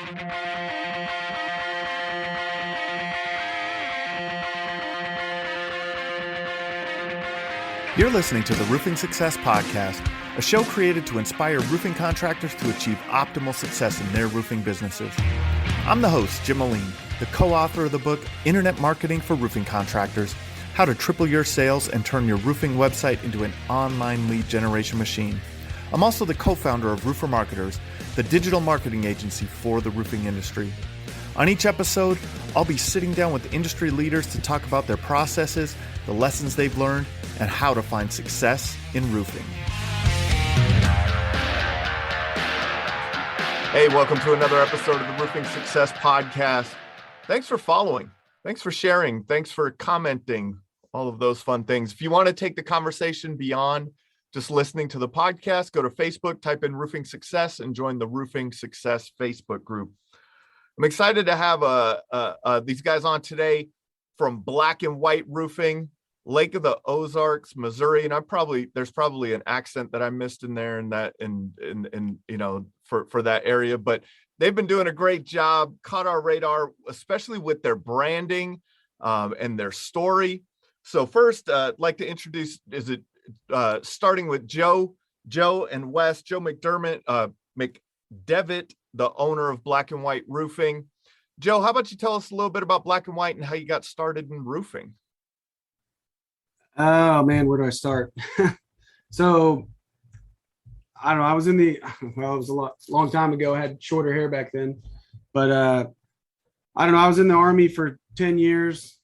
You're listening to the Roofing Success Podcast, a show created to inspire roofing contractors to achieve optimal success in their roofing businesses. I'm the host, Jim Moline, the co-author of the book, Internet Marketing for Roofing Contractors, How to Triple Your Sales and Turn Your Roofing Website into an Online Lead Generation Machine. I'm also the co-founder of Roofer Marketers, the digital marketing agency for the roofing industry. On each episode, I'll be sitting down with industry leaders to talk about their processes, the lessons they've learned, and how to find success in roofing. Hey, welcome to another episode of the Roofing Success Podcast. Thanks for following. Thanks for sharing. Thanks for commenting, all of those fun things. If you want to take the conversation beyond just listening to the podcast, go to Facebook, type in Roofing Success, and join the Roofing Success Facebook group. I'm excited to have these guys on today from Black and White Roofing, Lake of the Ozarks, Missouri, and there's probably an accent that I missed in there for that area, but they've been doing a great job, caught our radar, especially with their branding and their story. So first, I'd like to introduce, starting with Joe and Wes, Joe McDevitt, the owner of Black and White Roofing. Joe, how about you tell us a little bit about Black and White and how you got started in roofing? Oh man, where do I start? So I don't know. I was it was long time ago. I had shorter hair back then, but I don't know. I was in the Army for 10 years.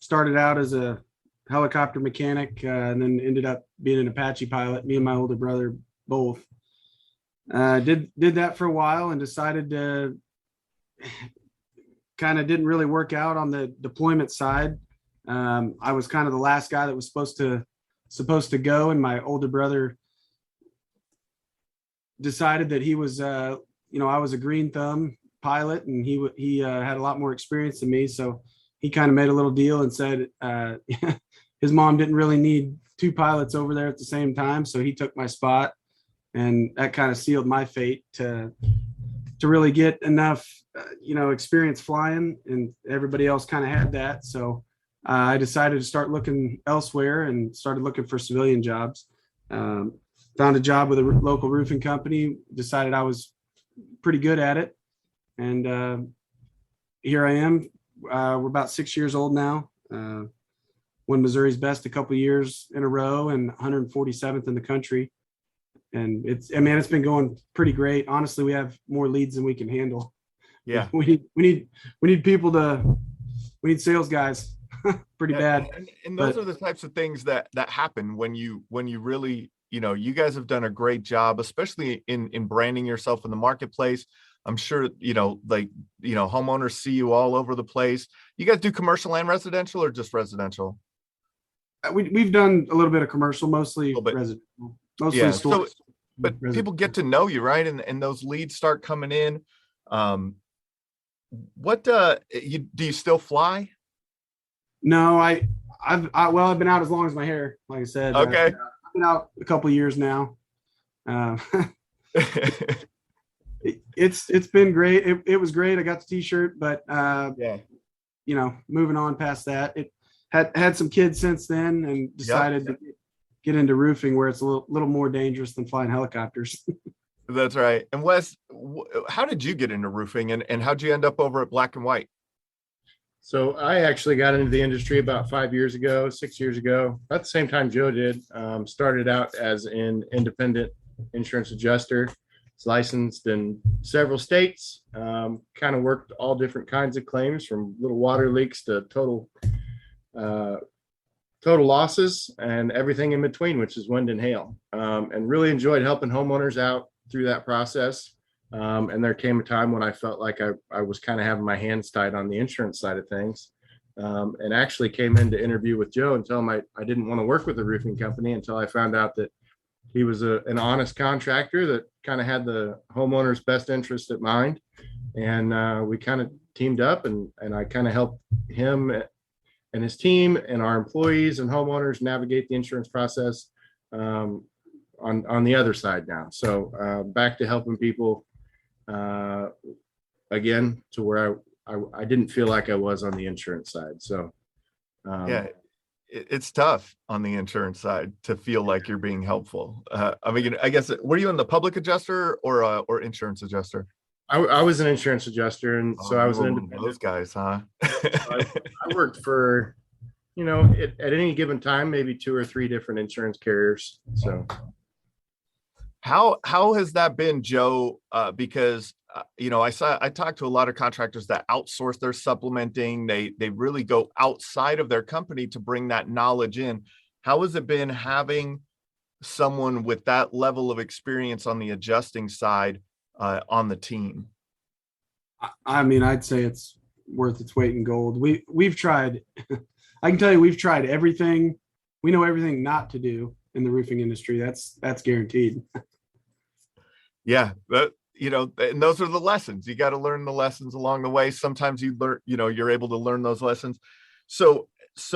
Started out as a helicopter mechanic, and then ended up being an Apache pilot. Me and my older brother both. Did that for a while and decided to kind of didn't really work out on the deployment side. I was kind of the last guy that was supposed to go, and my older brother decided that he was, I was a green thumb pilot, and he had a lot more experience than me. So he kind of made a little deal and said his mom didn't really need two pilots over there at the same time. So he took my spot, and that kind of sealed my fate to really get enough, experience flying, and everybody else kind of had that. So I decided to start looking elsewhere and started looking for civilian jobs. Found a job with a local roofing company, decided I was pretty good at it. And here I am. We're about 6 years old now. Won Missouri's Best a couple of years in a row and 147th in the country. And it's been going pretty great. Honestly, we have more leads than we can handle. Yeah. We need people we need sales guys. Pretty bad. And those are the types of things that happen when you really, you guys have done a great job, especially in branding yourself in the marketplace. I'm sure, homeowners see you all over the place. You guys do commercial and residential, or just residential? We've done a little bit of commercial, mostly residential, mostly stores. But people get to know you, right? And those leads start coming in. Do you still fly? No, I've been out as long as my hair, like I said. Okay. I've been out a couple of years now. It's been great. It was great. I got the t-shirt, but moving on past that, it had some kids since then, and decided to get into roofing, where it's a little more dangerous than flying helicopters. That's right. And Wes, how did you get into roofing, and how'd you end up over at Black and White? So I actually got into the industry about 6 years ago, about the same time Joe did. Started out as an independent insurance adjuster. It's licensed in several states. Kind of worked all different kinds of claims, from little water leaks to total losses and everything in between, which is wind and hail. And really enjoyed helping homeowners out through that process. And there came a time when I felt like I was kind of having my hands tied on the insurance side of things, and actually came in to interview with Joe and tell him I didn't want to work with a roofing company, until I found out that he was an honest contractor that kind of had the homeowner's best interest at mind. And we kind of teamed up, and I kind of helped him and his team and our employees and homeowners navigate the insurance process on the other side now. So back to helping people again to where I didn't feel like I was on the insurance side. So Yeah, it's tough on the insurance side to feel like you're being helpful. I mean, I guess, were you in the public adjuster or insurance adjuster? I was an insurance adjuster, and so I you was were an one of those independent. guys, huh? I worked for, at any given time, maybe 2 or 3 different insurance carriers. So How has that been, Joe? Because I talked to a lot of contractors that outsource their supplementing. They really go outside of their company to bring that knowledge in. How has it been having someone with that level of experience on the adjusting side on the team? I mean, I'd say it's worth its weight in gold. We've tried. I can tell you, we've tried everything. We know everything not to do in the roofing industry. That's guaranteed. Yeah, and those are the lessons. You got to learn the lessons along the way. Sometimes you learn, you're able to learn those lessons. So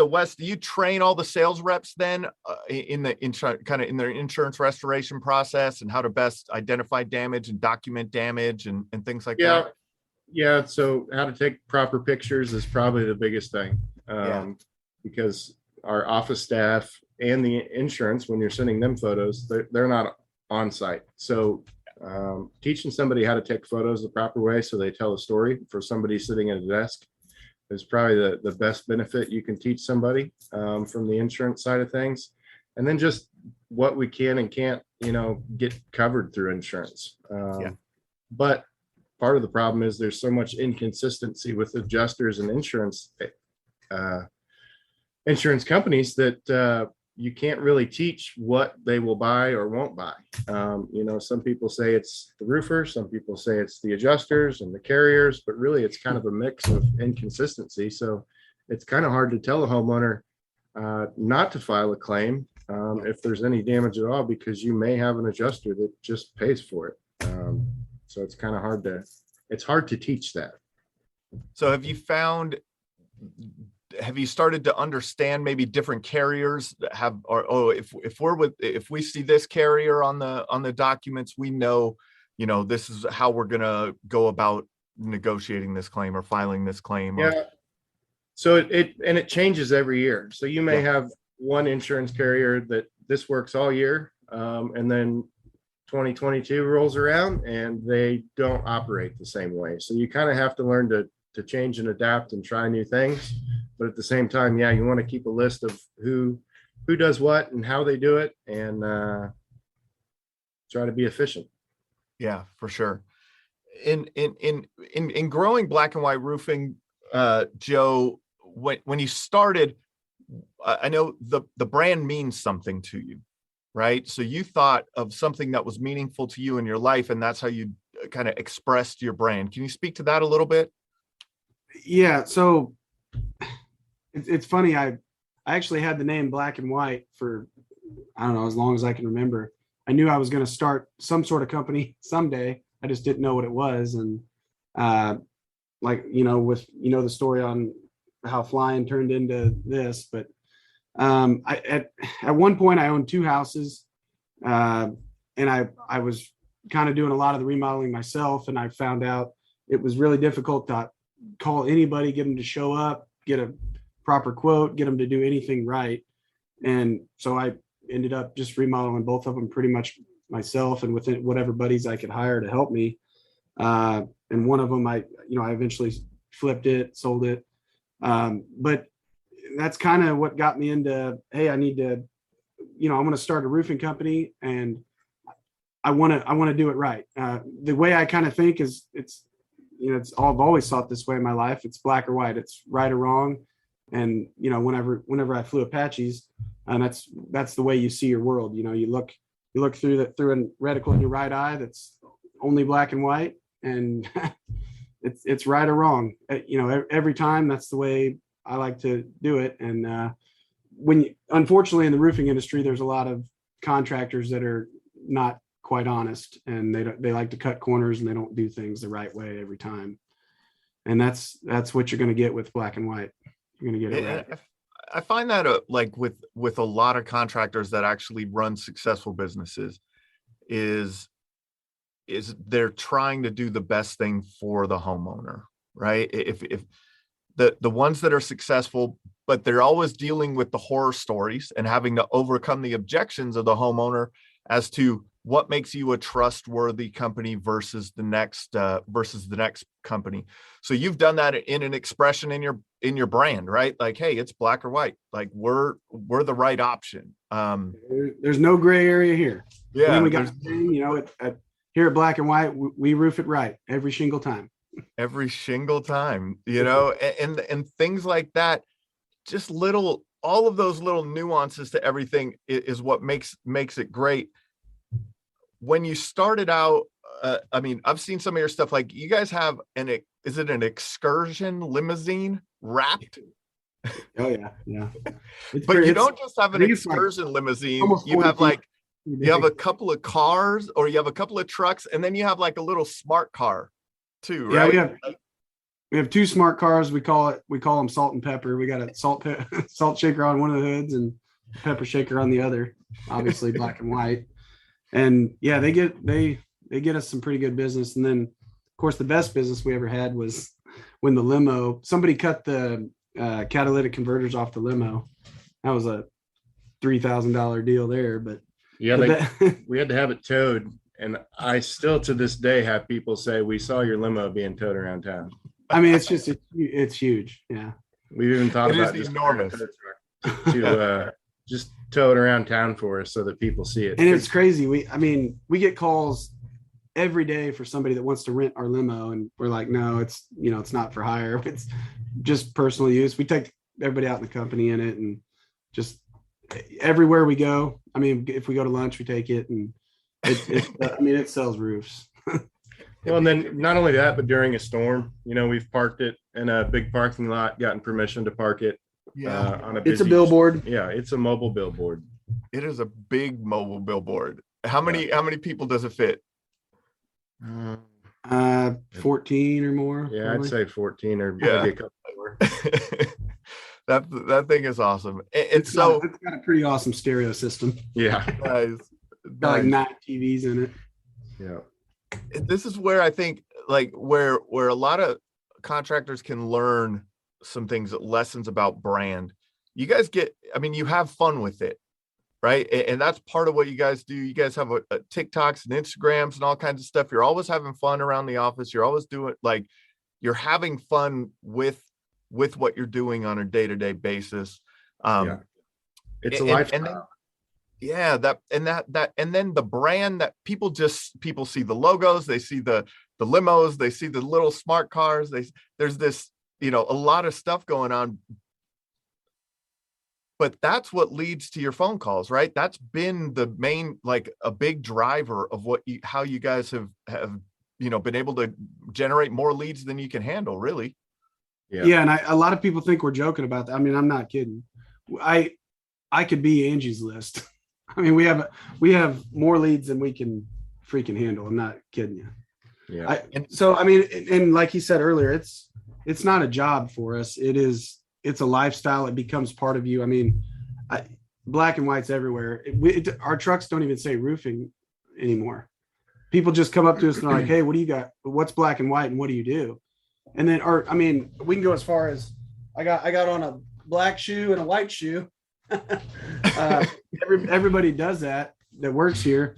Wes, do you train all the sales reps then in the in their insurance restoration process and how to best identify damage and document damage and things like that? Yeah. So how to take proper pictures is probably the biggest thing, because our office staff and the insurance, when you're sending them photos, they're not on site. So teaching somebody how to take photos the proper way so they tell a story for somebody sitting at a desk is probably the best benefit you can teach somebody from the insurance side of things. And then just what we can and can't, get covered through insurance. But part of the problem is there's so much inconsistency with adjusters and insurance companies that you can't really teach what they will buy or won't buy. Some people say it's the roofer, some people say it's the adjusters and the carriers, but really it's kind of a mix of inconsistency. So it's kind of hard to tell a homeowner not to file a claim if there's any damage at all, because you may have an adjuster that just pays for it. So it's kind of hard to teach that. So have you started to understand maybe different carriers that have, if we see this carrier on the documents, we know, this is how we're going to go about negotiating this claim or filing this claim? So it changes every year. So you may have one insurance carrier that this works all year. And then 2022 rolls around and they don't operate the same way. So you kind of have to learn to change and adapt and try new things. But at the same time, you want to keep a list of who does what and how they do it, and try to be efficient. Yeah, for sure. In growing Black and White Roofing, Joe, when you started, I know the brand means something to you, right? So you thought of something that was meaningful to you in your life, and that's how you kind of expressed your brand. Can you speak to that a little bit? Yeah. So it's funny. I actually had the name Black and White for, I don't know, as long as I can remember. I knew I was going to start some sort of company someday. I just didn't know what it was. And with the story on how flying turned into this, but at one point I owned 2 houses, and I was kind of doing a lot of the remodeling myself, and I found out it was really difficult to call anybody, get them to show up, get a proper quote, get them to do anything right. And so I ended up just remodeling both of them pretty much myself, and with whatever buddies I could hire to help me. And one of them, I eventually flipped it, sold it. But that's kind of what got me into, hey, I need to, I want to start a roofing company, and I want to do it right. The way I kind of think is I've always thought this way in my life. It's black or white. It's right or wrong. And, whenever I flew Apaches, and that's the way you see your world. You look through a reticle in your right eye that's only black and white, and it's right or wrong. Every time, that's the way I like to do it. And unfortunately in the roofing industry, there's a lot of contractors that are not quite honest, and they like to cut corners, and they don't do things the right way every time. And that's what you're going to get with Black and White. You're going to get it right. I find that like with a lot of contractors that actually run successful businesses, is is they're trying to do the best thing for the homeowner, right? If the ones that are successful, but they're always dealing with the horror stories and having to overcome the objections of the homeowner as to what makes you a trustworthy company versus the next company. So you've done that in an expression in your brand, right? Like, hey, it's black or white. Like we're the right option. There's no gray area here. Yeah, and then we got, here at Black and White, we roof it right every single time. Every single time, and things like that. Just all of those little nuances to everything is what makes it great. When you started out, I mean, I've seen some of your stuff. Like you guys have is it an excursion limousine wrapped? Oh yeah. But you don't just have an excursion limousine. You have you have a couple of cars, or you have a couple of trucks, and then you have like a little smart car too, right? Yeah, we have 2 smart cars. We call them Salt and Pepper. We got a salt shaker on one of the hoods and pepper shaker on the other, obviously Black and White. And yeah, they get us some pretty good business. And then of course the best business we ever had was when the limo, somebody cut the catalytic converters off the limo. That was a $3,000 deal there, but yeah, we had to have it towed. And I still to this day have people say, we saw your limo being towed around town. I mean, it's huge. Yeah. We've even thought about just enormous to just tow it around town for us so that people see it. And it's crazy. We get calls every day for somebody that wants to rent our limo, and we're like, no, it's not for hire. It's just personal use. We take everybody out in the company in it, and just everywhere we go. I mean, if we go to lunch, we take it, and it sells roofs. Well, and then not only that, but during a storm, we've parked it in a big parking lot, gotten permission to park it. Yeah, on it's a billboard. Yeah, it's a mobile billboard. It is a big mobile billboard. How many people does it fit? 14 or more. Yeah, probably. I'd say 14 or maybe a couple more. That thing is awesome. It's got a pretty awesome stereo system. Yeah, nice. Got like 9 TVs in it. Yeah. This is where I think where a lot of contractors can learn some lessons about brand. You guys you have fun with it, right? And that's part of what you guys do. You guys have a TikToks and Instagrams and all kinds of stuff. You're always having fun around the office. You're always doing you're having fun with what you're doing on a day-to-day basis. It's a lifestyle. And then the brand that people see the logos, they see the limos, they see the little smart cars. There's this, a lot of stuff going on, but that's what leads to your phone calls, right? That's been the main, a big driver of how you guys have been able to generate more leads than you can handle, really. Yeah. And a lot of people think we're joking about that. I mean, I'm not kidding. I could be Angie's List. I mean, we have more leads than we can freaking handle. I'm not kidding you. Yeah. And like he said earlier, it's not a job for us. It's a lifestyle. It becomes part of you. I mean, Black and White's everywhere. Our trucks don't even say roofing anymore. People just come up to us and are like, hey, what do you got? What's Black and White and what do you do? And then, we can go as far as I got on a black shoe and a white shoe. Everybody does that works here,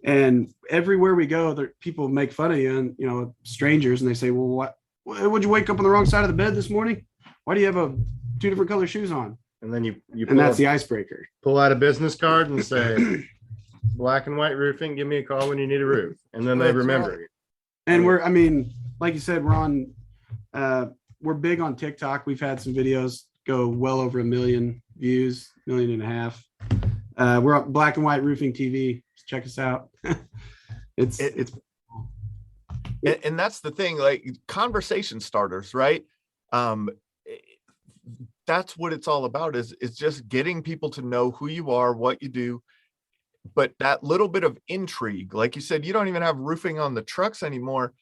and everywhere we go, people make fun of you, and strangers, and they say, well, would you wake up on the wrong side of the bed this morning? Why do you have 2 different color shoes on? And then you and that's the icebreaker. Pull out a business card and say, Black and White Roofing, give me a call when you need a roof, and then they remember it. And like you said, we're big on TikTok. We've had some videos go well over 1 million views, 1.5 million. We're on Black and White Roofing TV. Check us out. It's and that's the thing, conversation starters, right? That's what it's all about, is just getting people to know who you are, what you do. But that little bit of intrigue, like you said, you don't even have roofing on the trucks anymore.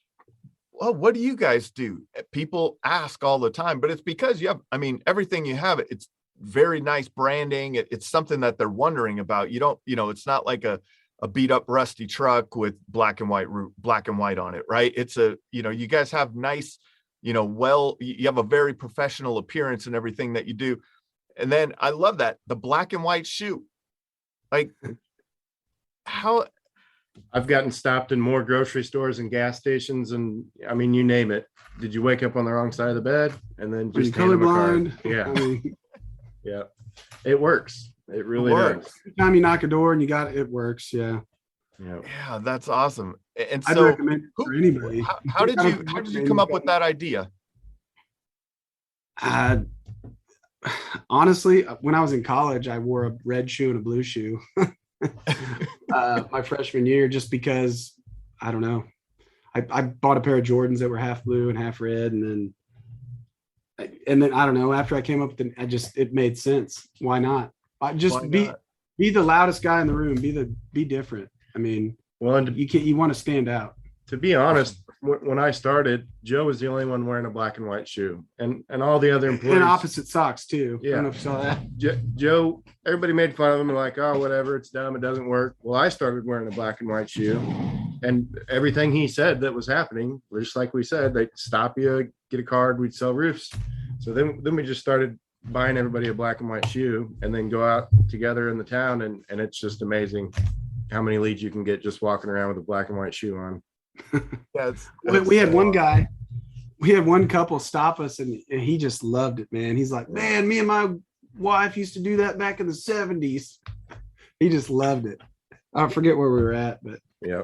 Well, what do you guys do? People ask all the time, but it's because you have, everything you have, it's very nice branding. It's something that they're wondering about. You don't, it's not like a a beat up rusty truck with black and white on it, right? It's you guys have nice, you have a very professional appearance and everything that you do. And then I love that, the black and white shoe. Like, how? I've gotten stopped in more grocery stores and gas stations, and I mean, you name it. Did you wake up on the wrong side of the bed? And then just hand them a card. Yeah. Yeah. It works. It really does. Every time you knock a door and it works. Yeah. Yeah, that's awesome. And I'd so recommend it for anybody. How did you come up with that idea? Honestly, when I was in college, I wore a red shoe and a blue shoe my freshman year, just because, I don't know. I bought a pair of Jordans that were half blue and half red. And then I don't know, after I came up with it made sense. Why not? Be the loudest guy in the room, be different. I mean, you want to stand out. To be honest, when I started, Joe was the only one wearing a black and white shoe, and all the other employees, and opposite socks too. Yeah. I don't know if you saw that. Joe, everybody made fun of him and like, oh, whatever, it's dumb, it doesn't work. Well, I started wearing a black and white shoe, and everything he said that was happening, just like we said, they'd stop you, get a card, we'd sell roofs. So then we just started buying everybody a black and white shoe, and then go out together in the town, and it's just amazing how many leads you can get just walking around with a black and white shoe on. We had one couple stop us, and he just loved it, man. He's like, man, me and my wife used to do that back in the 70s. He just loved it. I forget where we were at, but yeah.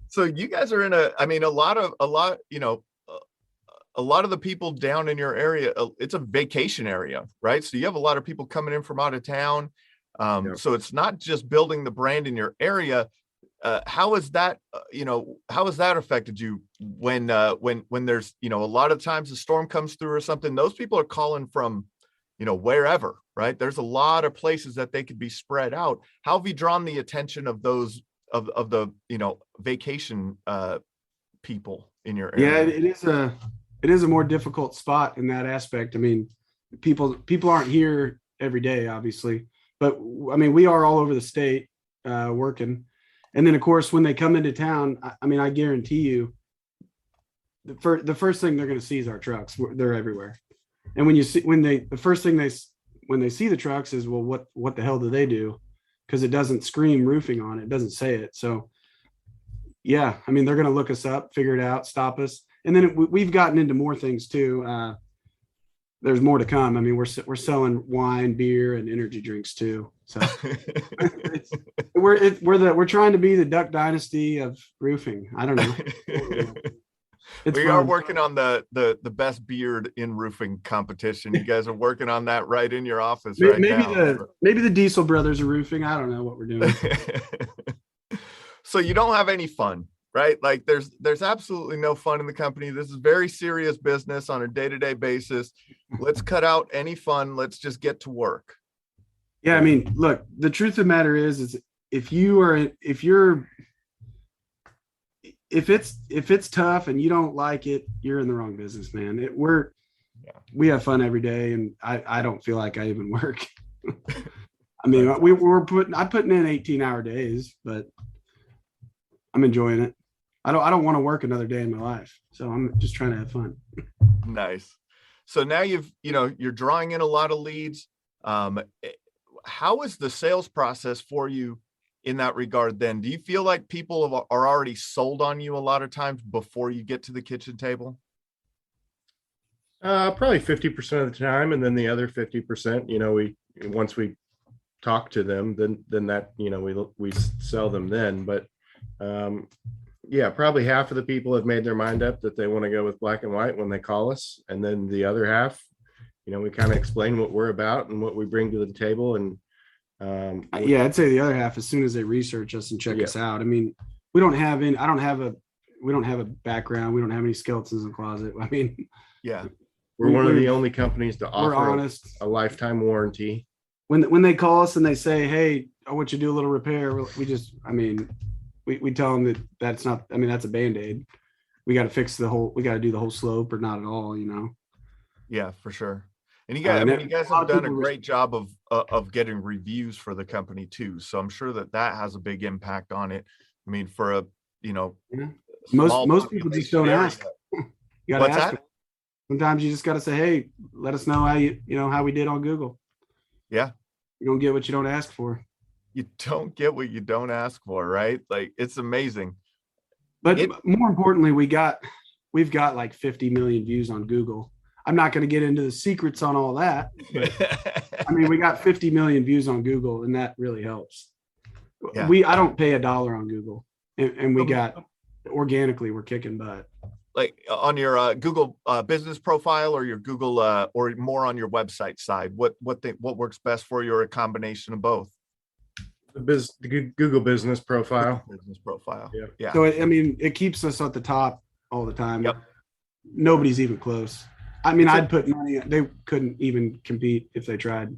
So you guys are in a lot of the people down in your area, it's a vacation area, right? So you have a lot of people coming in from out of town. So it's not just building the brand in your area. How has that affected you when there's, a lot of times the storm comes through or something, those people are calling from, wherever, right? There's a lot of places that they could be spread out. How have you drawn the attention of those, of the, vacation people in your area? Yeah, it is a more difficult spot in that aspect. I mean, people aren't here every day, obviously, but I mean, we are all over the state working. And then, of course, when they come into town, I guarantee you, the first thing they're going to see is our trucks. They're everywhere. And when they see the trucks is, well, what the hell do they do? Because it doesn't scream roofing on it. It doesn't say it. So, yeah, they're going to look us up, figure it out, stop us. And then we've gotten into more things too. There's more to come. We're selling wine, beer, and energy drinks too. So we're trying to be the Duck Dynasty of roofing. I don't know. We are working on the best beard in roofing competition. You guys are working on that right in your office right now. Maybe the Diesel Brothers are roofing. I don't know what we're doing. So you don't have any fun, right? Like there's absolutely no fun in the company. This is very serious business on a day-to-day basis. Let's cut out any fun. Let's just get to work. Yeah, look, the truth of the matter is if it's tough and you don't like it, you're in the wrong business, man. We have fun every day, and I don't feel like I even work. I'm putting in 18-hour days, but I'm enjoying it. I don't want to work another day in my life, so I'm just trying to have fun. Nice. So now you're drawing in a lot of leads. How is the sales process for you in that regard then? Do you feel like people are already sold on you a lot of times before you get to the kitchen table? Probably 50% of the time. And then the other 50%, once we talk to them, then that, we sell them then. But yeah, probably half of the people have made their mind up that they want to go with black and white when they call us. And then the other half, we kind of explain what we're about and what we bring to the table. And I'd say the other half, as soon as they research us and check us out. We don't have a background. We don't have any skeletons in the closet. We're one of the only companies to offer honest. a lifetime warranty. When they call us and they say, hey, I want you to do a little repair, we tell them that's not, that's a Band-Aid. We got to do the whole slope or not at all, Yeah, for sure. And you guys, I mean, you guys a lot have of done a people great job of getting reviews for the company too. So I'm sure that has a big impact on it. I mean, for a, you know, Yeah. small Most people just don't population ask. area. You got to What's ask that? them. Sometimes you just got to say, "Hey, let us know how how we did on Google." Yeah. You don't get what you don't ask for. You don't get what you don't ask for, right? Like, it's amazing. But more importantly, we've got like 50 million views on Google. I'm not going to get into the secrets on all that, but I mean, we got 50 million views on Google, and that really helps. Yeah. I don't pay $1 on Google, and we got organically, we're kicking butt. Like on your Google business profile, or your Google or more on your website side, what works best for you, or a combination of both? The Google business profile. Business profile. Yeah. Yeah. So I mean, it keeps us at the top all the time. Yep. Nobody's even close. I mean, I'd put money. They couldn't even compete if they tried.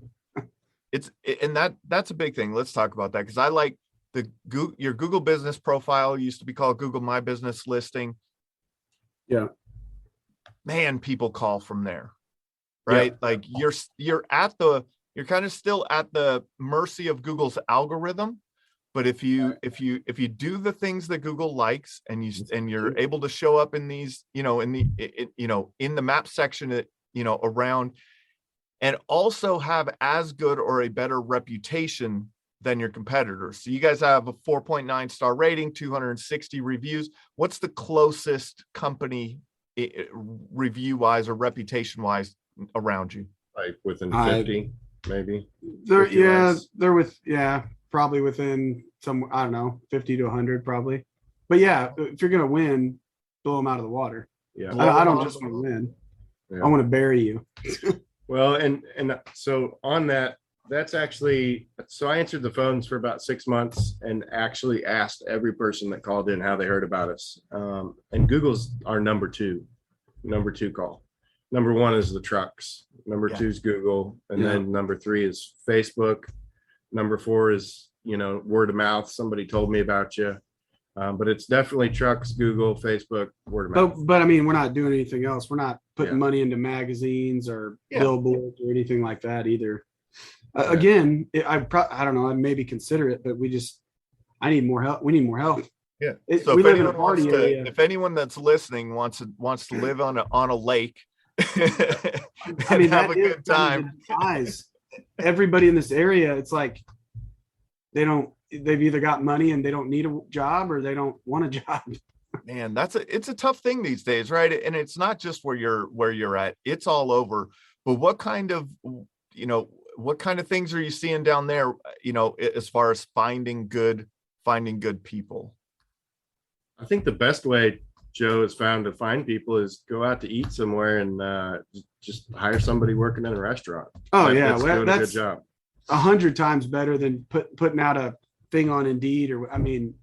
And that's a big thing. Let's talk about that, because I like your Google business profile used to be called Google My Business Listing. Yeah. Man, people call from there, right? Yeah. Like you're kind of still at the mercy of Google's algorithm. But if you do the things that Google likes, and you're able to show up in these, in the map section, around, and also have as good or a better reputation than your competitors. So you guys have a 4.9 star rating, 260 reviews. What's the closest company review wise or reputation wise around you? Like within 50, maybe. They're probably within some, I don't know, 50 to 100 probably. But yeah, if you're going to win, blow them out of the water. Yeah. I don't just want to win. Yeah. I want to bury you. Well, and so on that's actually, so I answered the phones for about 6 months and actually asked every person that called in how they heard about us. And Google's our number two call. Number one is the trucks. Number two is Google. And then number 3 is Facebook. Number 4 is, word of mouth. Somebody told me about you. But it's definitely trucks, Google, Facebook, word of mouth. But I mean, we're not doing anything else. We're not putting money into magazines or billboards or anything like that either. Again, I don't know. I'd maybe consider it, but I need more help. We need more help. Yeah. So we live in a party area. If anyone that's listening wants to live on a lake, and have a good time. Everybody in this area, it's like they've either got money and they don't need a job, or they don't want a job. Man, it's a tough thing these days, right? And it's not just where you're at, it's all over. But what kind of things are you seeing down there, as far as finding good people? I think the best way Joe has found to find people is go out to eat somewhere and just hire somebody working in a restaurant. Oh, that's doing a good job. 100 times better than putting out a thing on Indeed. Or, I mean,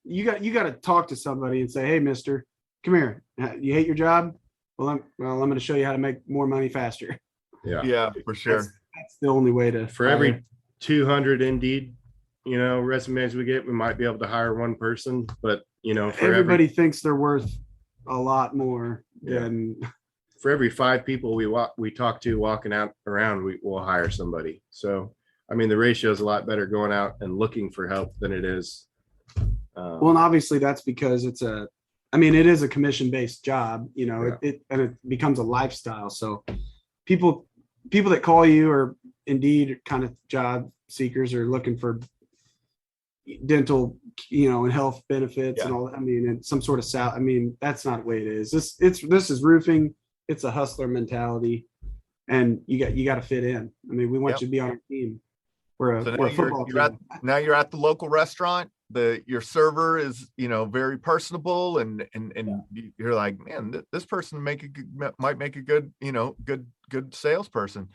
you got to talk to somebody and say, "Hey, mister, come here. You hate your job? Well, I'm going to show you how to make more money faster." Yeah, for sure. That's the only way to. For every 200 Indeed, resumes we get, we might be able to hire one person, but everybody thinks they're worth a lot more than. For every 5 people we talk to walking out around, we will hire somebody. So, I mean, the ratio is a lot better going out and looking for help than it is. Well, and obviously that's because it is a commission-based job, and it becomes a lifestyle. So people that call you are indeed kind of job seekers, or looking for dental, and health benefits and all. I mean, and some sort of I mean, that's not the way it is. This is roofing. It's a hustler mentality, and you got to fit in. I mean, we want you to be on our team. We're a football team. Now you're at the local restaurant. Your server is, very personable, and you're like, man, this person might make a good, good salesperson.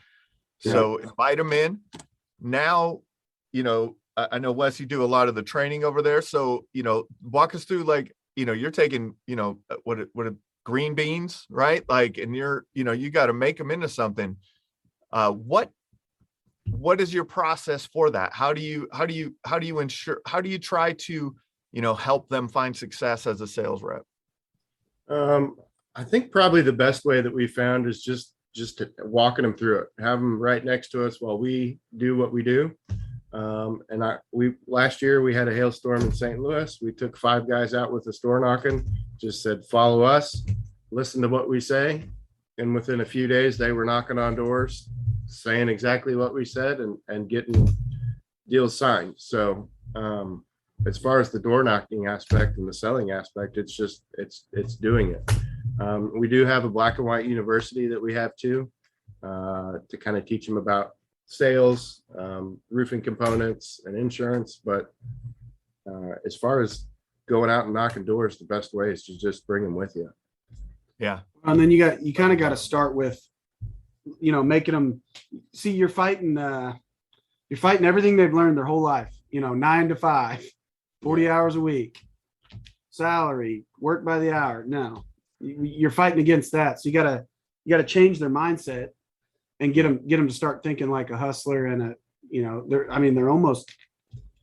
So invite them in. Now, I know, Wes, you do a lot of the training over there. So, walk us through, like, you're taking, what green beans, right? Like, and you got to make them into something. What is your process for that? How do you try to, help them find success as a sales rep? I think probably the best way that we found is just just walking them through it, have them right next to us while we do what we do. We last year we had a hailstorm in St. Louis. We took 5 guys out with the store knocking, just said, follow us, listen to what we say. And within a few days, they were knocking on doors, saying exactly what we said and getting deals signed. So as far as the door knocking aspect and the selling aspect, it's doing it. We do have a black and white university that we have too, to kind of teach them about sales, roofing components and insurance. But as far as going out and knocking doors, the best way is to just bring them with you. Yeah. And then you kind of got to start with, making them see you're fighting everything they've learned their whole life, 9 to 5, 40 hours a week, salary, work by the hour. No, you're fighting against that. So you gotta change their mindset and get them to start thinking like a hustler and they're almost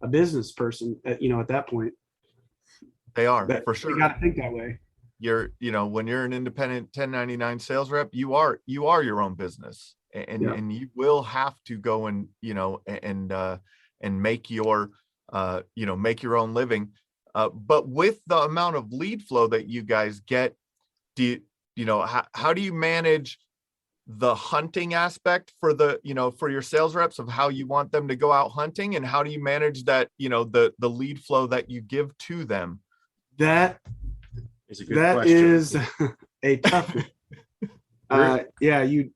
a business person at that point. They are, for sure. You got to think that way. When you're an independent 1099 sales rep, you are your own business, and you will have to go and make your make your own living. But with the amount of lead flow that you guys get, how do you manage the hunting aspect for for your sales reps of how you want them to go out hunting, and how do you manage that, the lead flow that you give to them? That is a good that question. is a tough you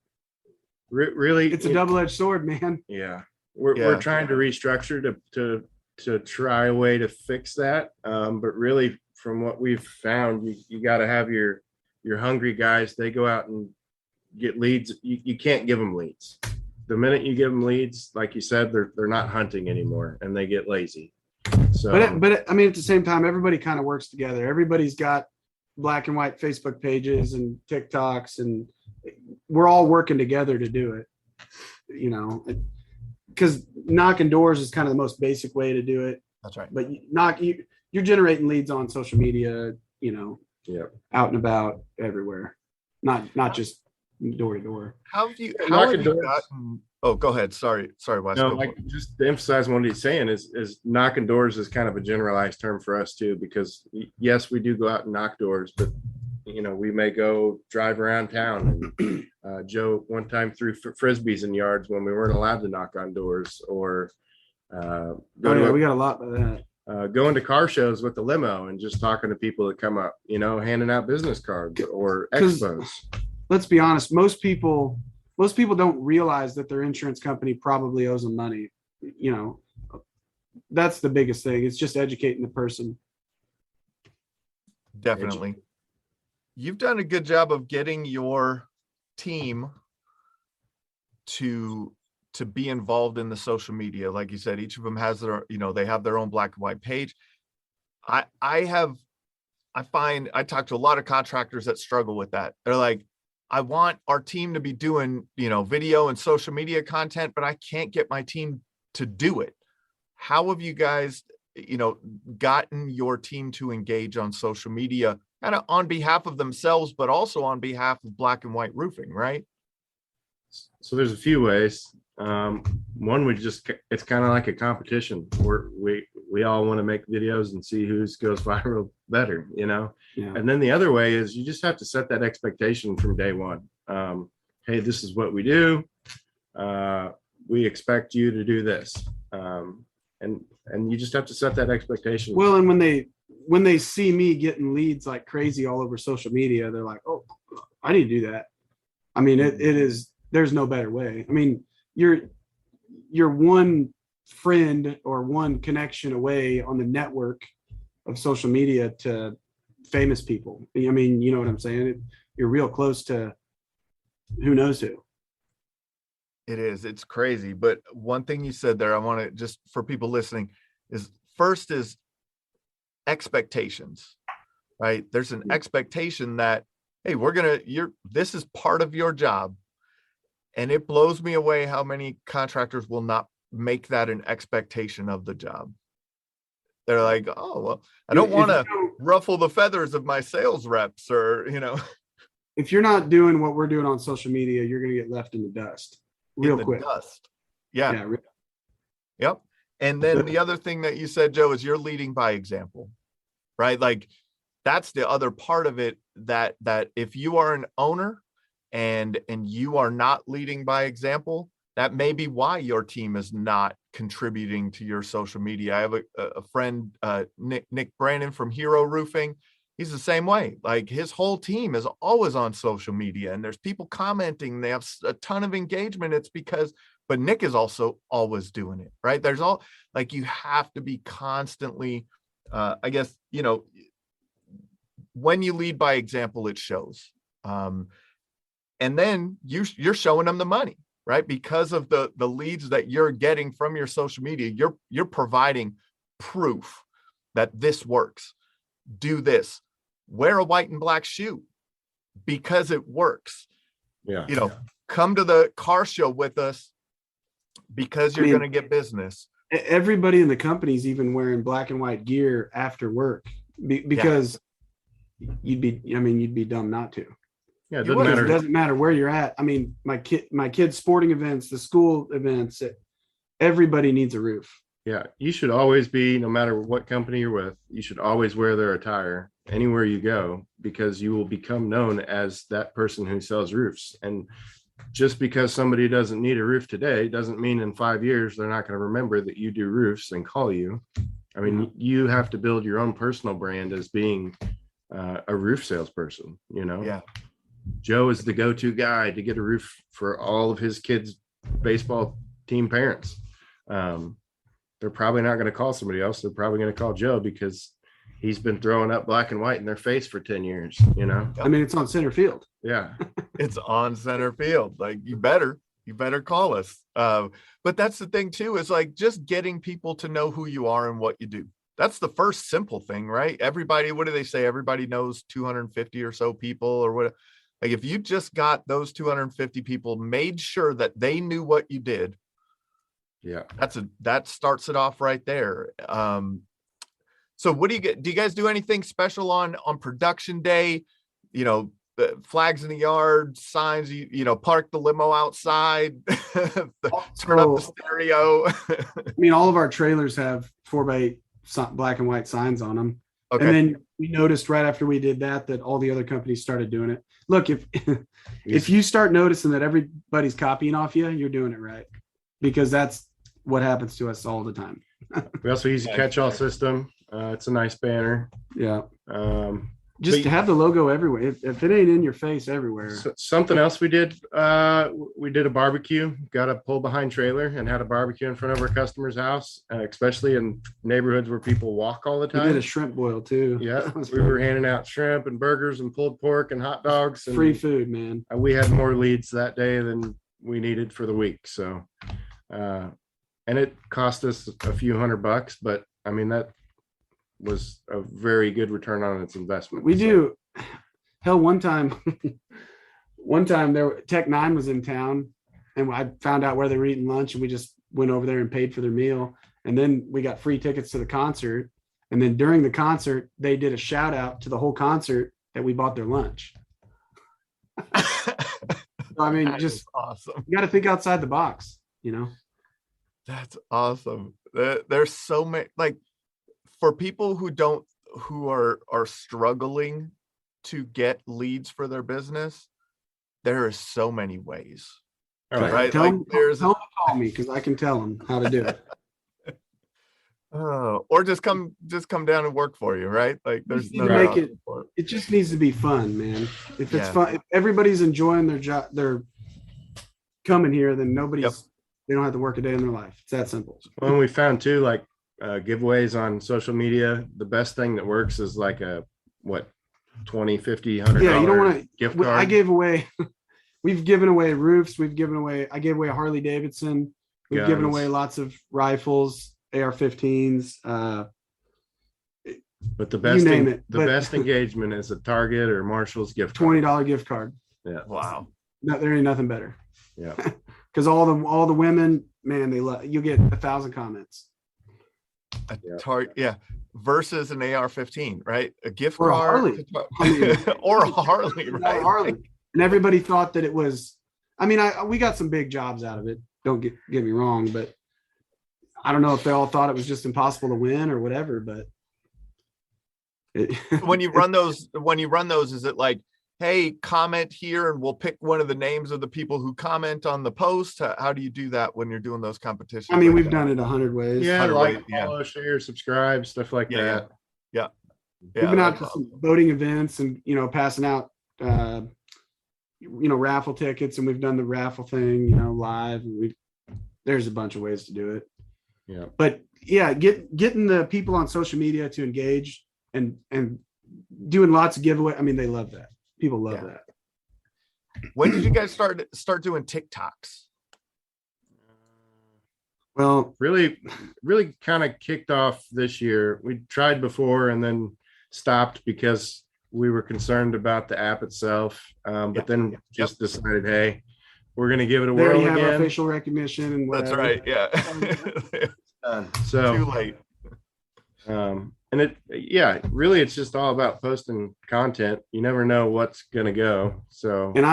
really, it's a double-edged sword, man. Yeah. We're trying to restructure to try a way to fix that. But really, from what we've found, you got to have your hungry guys. They go out and get leads. You can't give them leads. The minute you give them leads, like you said, they're not hunting anymore, and they get lazy. So, but I mean, at the same time, everybody kind of works together. Everybody's got black and white Facebook pages and TikToks, and we're all working together to do it. Because knocking doors is kind of the most basic way to do it. That's right. But you're generating leads on social media, out and about everywhere, not just door to door. How have you gotten? Oh, go ahead. Sorry, Wes. No, just to emphasize what he's saying is knocking doors is kind of a generalized term for us too, because yes, we do go out and knock doors, but we may go drive around town. And Joe one time threw frisbees in yards when we weren't allowed to knock on doors, or we got a lot of that. Going to car shows with the limo and just talking to people that come up, handing out business cards or expos. Let's be honest, most people don't realize that their insurance company probably owes them money. That's the biggest thing. It's just educating the person. Definitely. You've done a good job of getting your team to be involved in the social media. Like you said, each of them has their, they have their own black and white page. I find I talk to a lot of contractors that struggle with that. They're like, I want our team to be doing, video and social media content, but I can't get my team to do it. How have you guys, gotten your team to engage on social media, kind of on behalf of themselves, but also on behalf of black and white roofing, right? So there's a few ways. One, it's kind of like a competition where we all want to make videos and see whose goes viral better, Yeah. And then the other way is you just have to set that expectation from day one. Hey, this is what we do. We expect you to do this. And you just have to set that expectation. Well, and when they see me getting leads like crazy all over social media, they're like, oh, I need to do that. I mean, there's no better way. I mean, you're one friend or one connection away on the network of social media to famous people. I mean, you know what I'm saying? You're real close to who knows who. It is. It's crazy. But one thing you said there, I want to just, for people listening, is first is expectations, right? There's an expectation that, hey, this is part of your job. And it blows me away how many contractors will not make that an expectation of the job. They're like, oh, well, I don't want to ruffle the feathers of my sales reps, or, if you're not doing what we're doing on social media, you're going to get left in the dust real quick. Dust. Yeah. Yeah. Yep. And then the other thing that you said, Joe, is you're leading by example, right? Like that's the other part of it, that if you are an owner and you are not leading by example, that may be why your team is not contributing to your social media. I have a friend, Nick Brandon from Hero Roofing. He's the same way. Like his whole team is always on social media and there's people commenting. They have a ton of engagement. It's because, but Nick is also always doing it, right? There's all, like, you have to be constantly, I guess, you know, when you lead by example, it shows. And then you're showing them the money, right? Because of the leads that you're getting from your social media, you're providing proof that this works. Do this, wear a white and black shoe because it works. Yeah. You know, come to the car show with us because you're going to get business. Everybody in the company's even wearing black and white gear after work because you'd be dumb not to. Yeah. It doesn't matter. It doesn't matter where you're at. I mean, my kids' sporting events, the school events, everybody needs a roof. Yeah, you should always be, no matter what company you're with, you should always wear their attire anywhere you go, because you will become known as that person who sells roofs. And just because somebody doesn't need a roof today doesn't mean in 5 years they're not going to remember that you do roofs and call you. I mean, you have to build your own personal brand as being a roof salesperson, you know? Yeah. Joe is the go-to guy to get a roof for all of his kids' baseball team parents. They're probably not going to call somebody else. They're probably going to call Joe because he's been throwing up black and white in their face for 10 years, you know? I mean, it's on center field. Yeah. It's on center field. Like you better call us. But that's the thing too, is like just getting people to know who you are and what you do. That's the first simple thing, right? Everybody, what do they say? Everybody knows 250 or so people or what? Like if you just got those 250 people, made sure that they knew what you did. Yeah. That starts it off right there. So what do you guys do anything special on production day? You know, flags in the yard, signs, you know, park the limo outside, turn up the stereo. I mean, all of our trailers have 4x8 black and white signs on them. Okay. And then we noticed right after we did that all the other companies started doing it. Look, if you start noticing that everybody's copying off you, you're doing it right, because that's what happens to us all the time. We also use a catch-all system. It's a nice banner. Yeah. Just to have the logo everywhere. If it ain't in your face everywhere. So something else we did a barbecue, got a pull behind trailer and had a barbecue in front of our customer's house, especially in neighborhoods where people walk all the time. We did a shrimp boil too. Yeah. We were handing out shrimp and burgers and pulled pork and hot dogs. And free food, man. We had more leads that day than we needed for the week. So, and it cost us a few $100, but I mean, that was a very good return on its investment. We do. Hell, one time Tech 9 was in town and I found out where they were eating lunch and we just went over there and paid for their meal. And then we got free tickets to the concert. And then during the concert, they did a shout out to the whole concert that we bought their lunch. I mean, that just awesome. You got to think outside the box, you know? That's awesome. There's so many, like, for people who are struggling to get leads for their business, there are so many ways. Right? Tell them to call me because I can tell them how to do it. Or just come down and work for you, right? Like there's no make it just needs to be fun, man. If it's fun, if everybody's enjoying their job, they're coming here, then they don't have to work a day in their life. It's that simple. Well, we found too, like giveaways on social media, the best thing that works is like a $20, $50, $100 you don't want to gift card. I gave away we've given away roofs, I gave away a Harley Davidson, we've given away lots of rifles, AR-15s, but the best best engagement is a Target or Marshall's gift card. $20 gift card. Yeah. Wow. No, there ain't nothing better. Yeah. Because all the women, man, they love. You get 1,000 comments. Versus an AR-15, right? A gift or card a Harley. or a Harley, right? Harley. And everybody thought that it was, I mean, we got some big jobs out of it. Don't get me wrong, but I don't know if they all thought it was just impossible to win or whatever, but when you run those, is it like, hey, comment here and we'll pick one of the names of the people who comment on the post? How do you do that when you're doing those competitions? I mean, we've done it 100 ways. Yeah, 100 like, ways, yeah. follow, share, subscribe, stuff like that. Yeah. We've been out to some voting events and, you know, passing out, you know, raffle tickets, and we've done the raffle thing, you know, live. And there's a bunch of ways to do it. Yeah. But yeah, getting the people on social media to engage and doing lots of giveaway. I mean, they love that. People love that. When did you guys start doing TikToks? Well, really kind of kicked off this year. We tried before and then stopped because we were concerned about the app itself. But then just decided, hey, we're going to give it a whirl again. Our facial recognition and whatever. That's right. Yeah. So too late. And really, it's just all about posting content. You never know what's going to go. So, and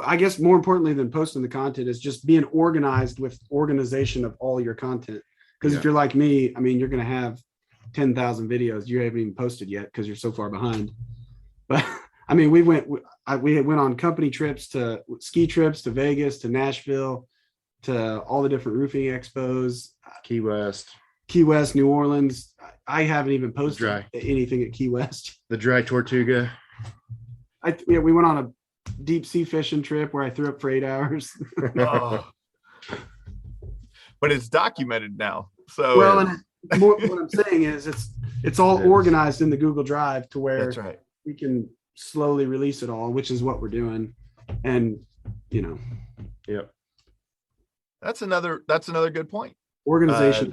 I guess more importantly than posting the content is just being organized with organization of all your content. Because if you're like me, I mean, you're going to have 10,000 videos you haven't even posted yet because you're so far behind. But I mean, we went on company trips, to ski trips to Vegas, to Nashville, to all the different roofing expos, Key West, New Orleans. I haven't even posted anything at Key West. The Dry Tortuga. We went on a deep sea fishing trip where I threw up for 8 hours. Oh. But it's documented now. So well, and what I'm saying is it's all organized in the Google Drive to where we can slowly release it all, which is what we're doing. And you know, that's another good point. Organization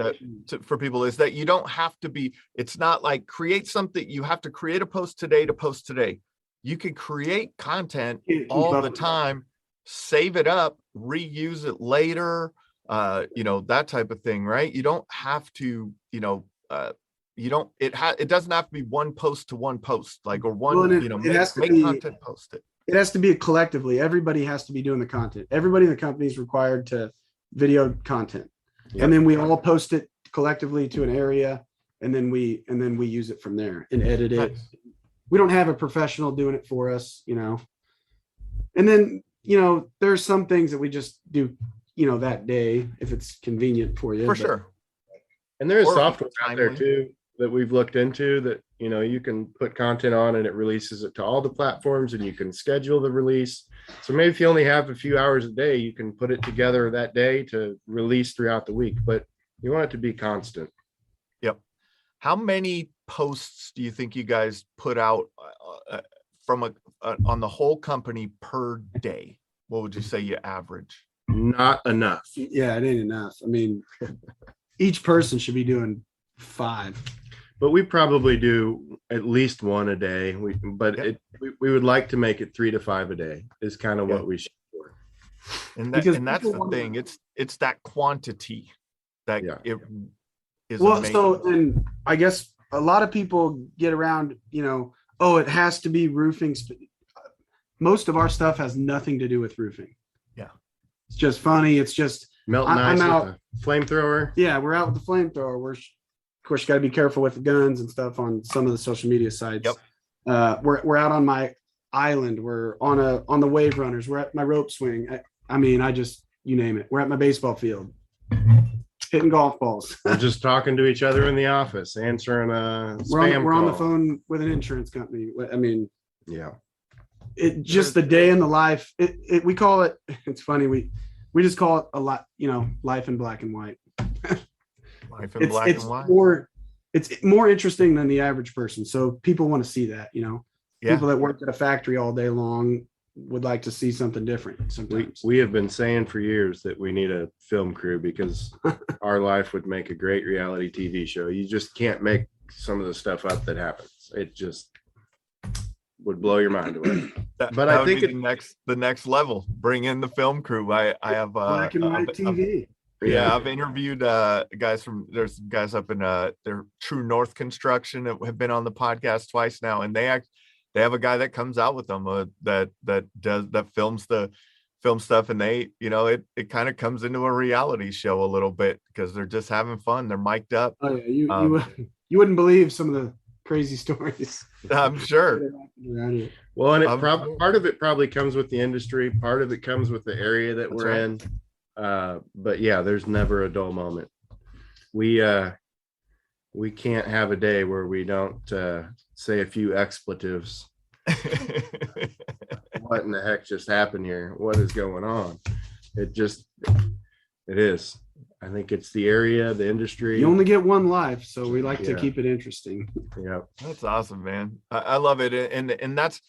for people is that you don't have to be, it's not like create something, you have to create a post today to post today. You can create content all the time, save it up, reuse it later, you know, that type of thing, right? You don't have to, you know, it doesn't have to be one post to one post, like, or one, you know, make content, post it. It has to be collectively. Everybody has to be doing the content. Everybody in the company is required to video content. Yep. And then we all post it collectively to an area, and then we use it from there and edit it. Nice. We don't have a professional doing it for us, you know. And then, you know, there's some things that we just do, you know, that day if it's convenient for you. For sure. And there is software out there too that we've looked into that, you know, you can put content on and it releases it to all the platforms, and you can schedule the release. So maybe if you only have a few hours a day, you can put it together that day to release throughout the week, but you want it to be constant. Yep. How many posts do you think you guys put out from on the whole company per day? What would you say you average? Not enough. Yeah, it ain't enough. I mean, each person should be doing 5. But we probably do at least 1 a day. We would like to make it 3 to 5 a day is kind of what we shoot for. And that's the thing. It's that quantity that it is. Well, amazing. So, and I guess a lot of people get around, you know, oh, it has to be roofing. Most of our stuff has nothing to do with roofing. Yeah. It's just funny. It's just melting ice with a flamethrower. Yeah, we're out with the flamethrower. Of course, you got to be careful with the guns and stuff on some of the social media sites. Yep. We're out on my island. We're on the wave runners. We're at my rope swing. I mean, you name it. We're at my baseball field, hitting golf balls. We're just talking to each other in the office, answering spam We're on the phone with an insurance company. I mean, yeah. It just the day in the life. We call it. It's funny. We just call it a lot. You know, life in black and white. Life in black and white. It's more interesting than the average person. So people want to see that, you know. People that work at a factory all day long would like to see something different sometimes. We have been saying for years that we need a film crew because our life would make a great reality TV show. You just can't make some of the stuff up that happens. It just would blow your mind away. But I think the next level. Bring in the film crew. I have black and white TV. Yeah, I've interviewed there's guys up in their True North Construction that have been on the podcast twice now, and they have a guy that comes out with them that film stuff, and they, it kind of comes into a reality show a little bit because they're just having fun. They're mic'd up. Oh yeah, you wouldn't believe some of the crazy stories. I'm sure. Well, and part of it probably comes with the industry. Part of it comes with the area that we're in. But yeah, there's never a dull moment. We can't have a day where we don't say a few expletives. What in the heck just happened here? What is going on? It is. I think it's the area, the industry. You only get one life, so we like to keep it interesting. Yeah, that's awesome, man. I love it, and that's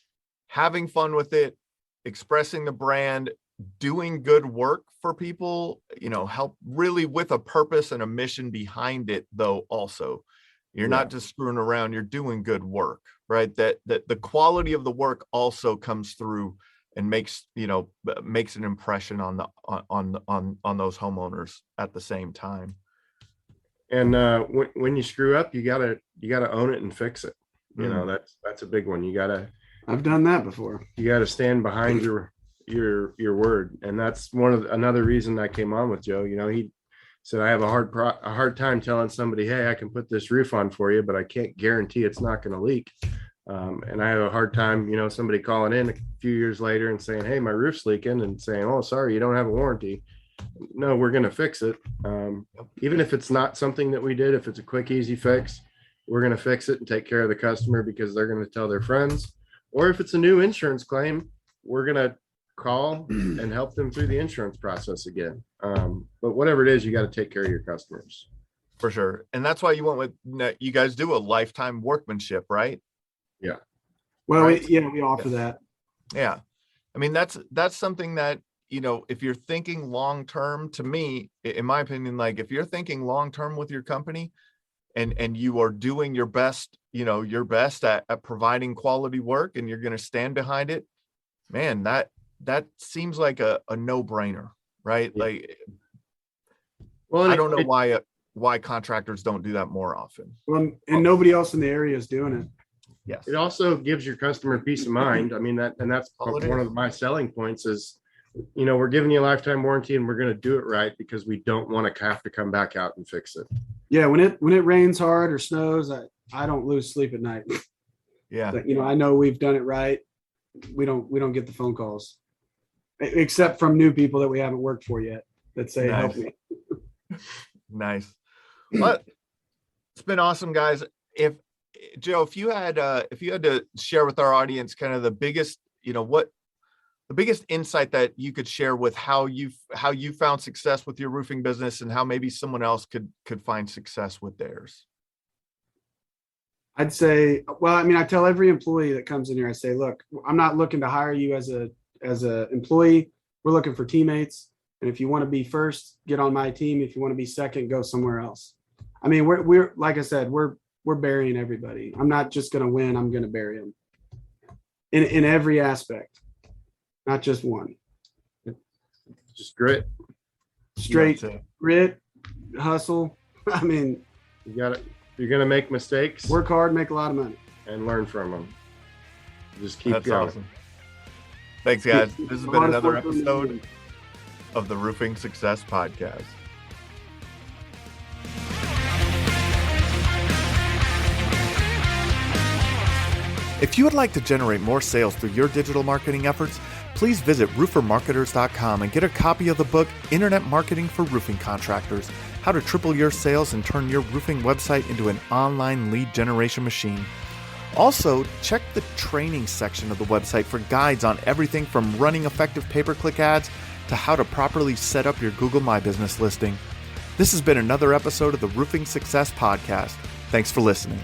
having fun with it, expressing the brand, doing good work for people. Help really with a purpose and a mission behind it. Though also, you're not just screwing around. You're doing good work, right? That the quality of the work also comes through and makes an impression on those homeowners at the same time. And when you screw up, you gotta own it and fix it. That's a big one. I've done that before. You gotta stand behind your word, and that's another reason I came on with Joe. He said, I have a hard time telling somebody, hey, I can put this roof on for you, but I can't guarantee it's not going to leak. And I have a hard time, somebody calling in a few years later and saying, hey, my roof's leaking, and saying, oh, sorry, you don't have a warranty. No, we're going to fix it. Even if it's not something that we did, if it's a quick, easy fix, we're going to fix it and take care of the customer because they're going to tell their friends. Or if it's a new insurance claim, we're going to call and help them through the insurance process again. But whatever it is, you got to take care of your customers. For sure. And that's why you guys do a lifetime workmanship, right? Yeah. Well, right. We offer that. Yeah. I mean, that's something that, if you're thinking long-term, to me, in my opinion, like if you're thinking long-term with your company and you are doing your best, at providing quality work, and you're going to stand behind it, man, that seems like a no-brainer, right? Yeah. Like, well, I don't know why contractors don't do that more often. Well, and nobody else in the area is doing it. Yes. It also gives your customer peace of mind. I mean, that's one of my selling points is, we're giving you a lifetime warranty and we're going to do it right because we don't want to have to come back out and fix it. Yeah. When it rains hard or snows, I don't lose sleep at night. Yeah. But, I know we've done it right. We don't get the phone calls except from new people that we haven't worked for yet that say, nice. Help me. Nice. But it's been awesome, guys. Joe, if you had to share with our audience kind of the biggest, the biggest insight that you could share with how you found success with your roofing business and how maybe someone else could find success with theirs. I'd say, I tell every employee that comes in here, I say, look, I'm not looking to hire you as a employee. We're looking for teammates. And if you want to be first, get on my team. If you want to be second, go somewhere else. I mean, we're like I said, we're burying everybody. I'm not just going to win. I'm going to bury them in every aspect, not just one. Just grit, straight grit, hustle. I mean, you're going to make mistakes, work hard, make a lot of money, and learn from them. Just keep going. Awesome. Thanks, guys. This has been another episode of the Roofing Success Podcast. If you would like to generate more sales through your digital marketing efforts, please visit roofermarketers.com and get a copy of the book, Internet Marketing for Roofing Contractors, How to Triple Your Sales and Turn Your Roofing Website into an Online Lead Generation Machine. Also, check the training section of the website for guides on everything from running effective pay-per-click ads to how to properly set up your Google My Business listing. This has been another episode of the Roofing Success Podcast. Thanks for listening.